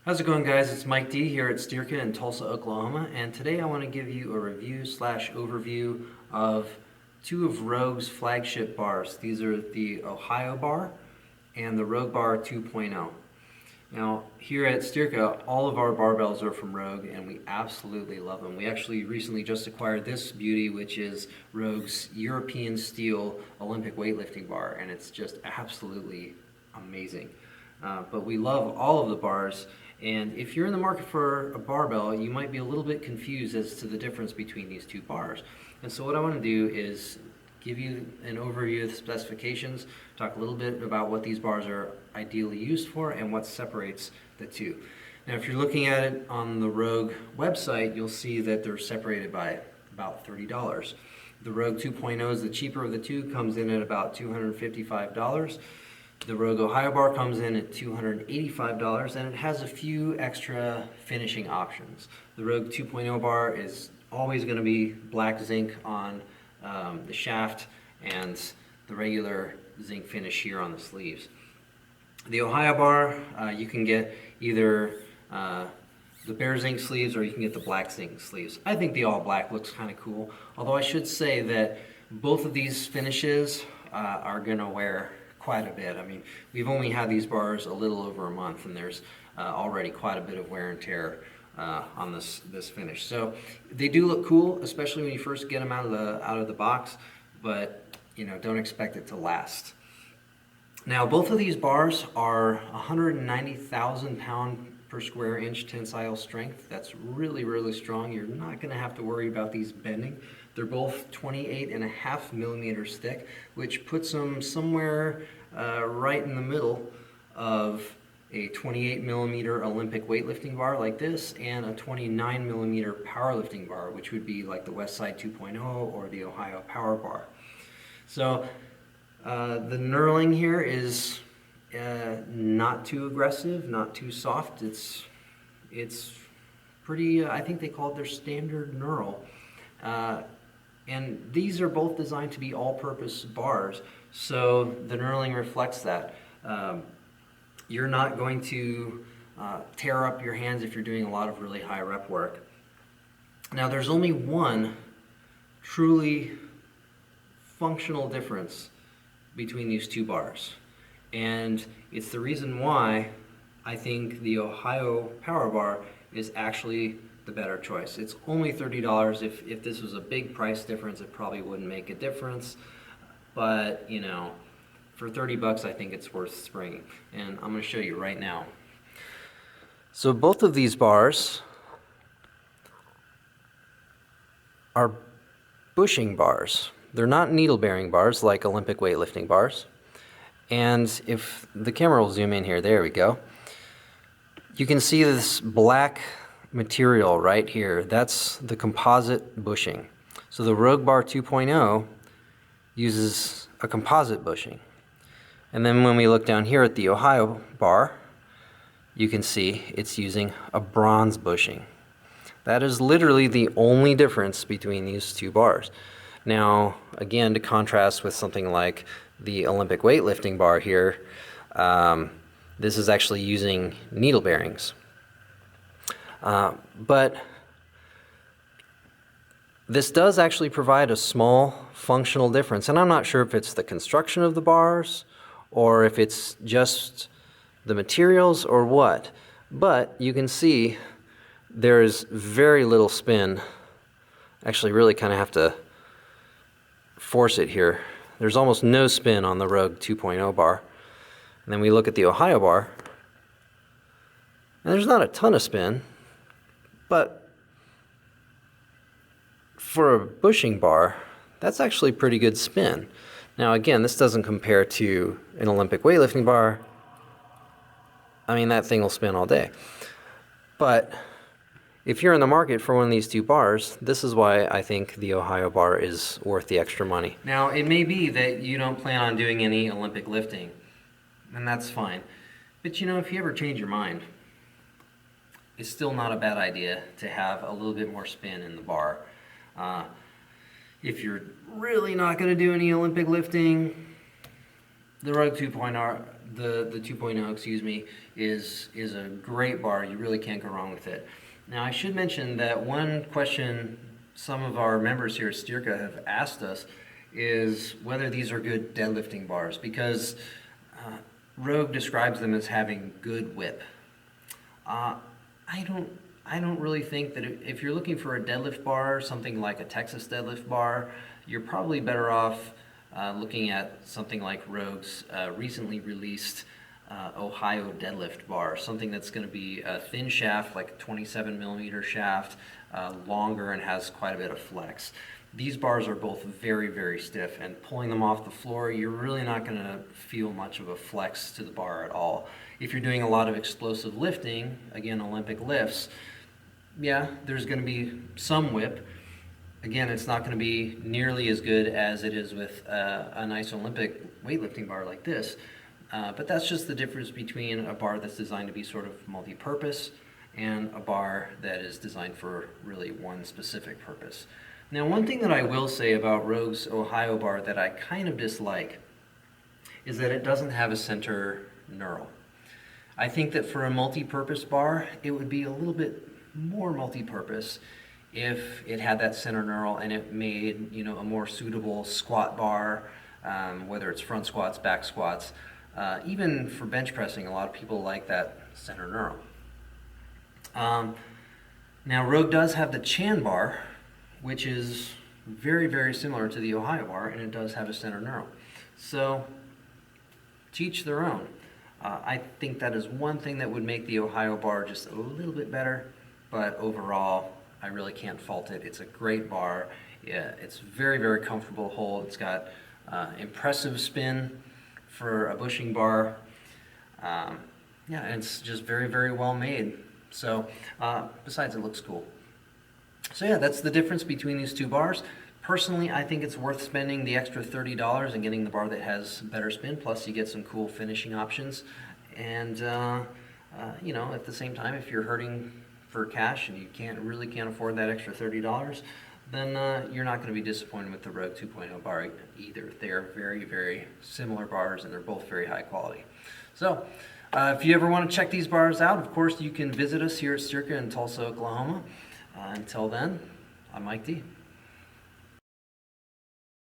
How's it going, guys? It's Mike D here at Styrka in Tulsa, Oklahoma, and today I want to give you a review slash overview of two of Rogue's flagship bars. These are the Ohio bar and the Rogue bar 2.0. Now, here at Styrka, all of our barbells are from Rogue, and we absolutely love them. We actually recently just acquired this beauty, which is Rogue's European steel Olympic weightlifting bar, and it's just absolutely amazing. But we love all of the bars, and if you're in the market for a barbell, you might be a little bit confused as to the difference between these two bars. And so what I want to do is give you an overview of the specifications, talk a little bit about what these bars are ideally used for and what separates the two. Now, if you're looking at it on the Rogue website, you'll see that they're separated by about $30. The Rogue 2.0 is the cheaper of the two, comes in at about $255. The Rogue Ohio bar comes in at $285, and it has a few extra finishing options. The Rogue 2.0 bar is always going to be black zinc on the shaft and the regular zinc finish here on the sleeves. The Ohio bar, you can get either the bare zinc sleeves or you can get the black zinc sleeves. I think the all black looks kind of cool, although I should say that both of these finishes are going to wear quite a bit. I mean, we've only had these bars a little over a month, and there's already quite a bit of wear and tear on this finish. So they do look cool, especially when you first get them out of the box, but don't expect it to last. Now, both of these bars are 190,000 pound per square inch tensile strength. That's really, really strong. You're not going to have to worry about these bending. They're both 28.5 millimeters thick, which puts them somewhere right in the middle of a 28 millimeter Olympic weightlifting bar like this and a 29 millimeter powerlifting bar, which would be like the Westside 2.0 or the Ohio Power Bar. So the knurling here is not too aggressive, not too soft. It's pretty, I think they call it their standard knurl. And these are both designed to be all-purpose bars, so the knurling reflects that. You're not going to tear up your hands if you're doing a lot of really high rep work. Now, there's only one truly functional difference between these two bars, and it's the reason why I think the Ohio Power Bar is actually the better choice. It's only $30. If this was a big price difference, it probably wouldn't make a difference. But, for 30 bucks, I think it's worth springing. And I'm going to show you right now. So both of these bars are bushing bars. They're not needle-bearing bars like Olympic weightlifting bars. And if the camera will zoom in here, there we go. You can see this black material right here. That's the composite bushing. So the Rogue Bar 2.0 uses a composite bushing. And then when we look down here at the Ohio bar, you can see it's using a bronze bushing. That is literally the only difference between these two bars. Now, again, to contrast with something like the Olympic weightlifting bar here, this is actually using needle bearings. But this does actually provide a small functional difference, and I'm not sure if it's the construction of the bars or if it's just the materials or what, but you can see there's very little spin. Actually, really kind of have to force it here. There's almost no spin on the Rogue 2.0 bar. And then we look at the Ohio bar, and there's not a ton of spin, but for a bushing bar, that's actually pretty good spin. Now again, this doesn't compare to an Olympic weightlifting bar. I mean, that thing will spin all day. But if you're in the market for one of these two bars, this is why I think the Ohio bar is worth the extra money. Now, it may be that you don't plan on doing any Olympic lifting, and that's fine. But if you ever change your mind, it's still not a bad idea to have a little bit more spin in the bar. If you're really not going to do any Olympic lifting, the Rogue 2.0 the 2.0, excuse me, is a great bar. You really can't go wrong with it. Now, I should mention that one question some of our members here at Styrka have asked us is whether these are good deadlifting bars, because Rogue describes them as having good whip. I don't really think that if you're looking for a deadlift bar, something like a Texas deadlift bar, you're probably better off looking at something like Rogue's recently released Ohio deadlift bar, something that's going to be a thin shaft, like a 27 millimeter shaft, longer, and has quite a bit of flex. These bars are both very, very stiff, and pulling them off the floor, you're really not going to feel much of a flex to the bar at all. If you're doing a lot of explosive lifting, again, Olympic lifts, yeah, there's going to be some whip. Again, it's not going to be nearly as good as it is with a nice Olympic weightlifting bar like this. But that's just the difference between a bar that's designed to be sort of multi-purpose and a bar that is designed for really one specific purpose. Now, one thing that I will say about Rogue's Ohio bar that I kind of dislike is that it doesn't have a center knurl. I think that for a multi-purpose bar, it would be a little bit more multi-purpose if it had that center knurl and it made, you know, a more suitable squat bar, whether it's front squats, back squats. Even for bench pressing, a lot of people like that center knurl. Now, Rogue does have the Chan bar, which is very, very similar to the Ohio bar, and it does have a center knurl. So, to each their own. I think that is one thing that would make the Ohio bar just a little bit better, but overall, I really can't fault it. It's a great bar. Yeah, it's very, very comfortable to hold. It's got impressive spin for a bushing bar. Yeah, and it's just very, very well made. So, besides, it looks cool. So yeah, that's the difference between these two bars. Personally, I think it's worth spending the extra $30 and getting the bar that has better spin, plus you get some cool finishing options. And, you know, at the same time, if you're hurting for cash and you really can't afford that extra $30, then you're not going to be disappointed with the Rogue 2.0 bar either. They are very, very similar bars, and they're both very high quality. So, if you ever want to check these bars out, of course, you can visit us here at Styrka in Tulsa, Oklahoma. Until then, I'm Mike D.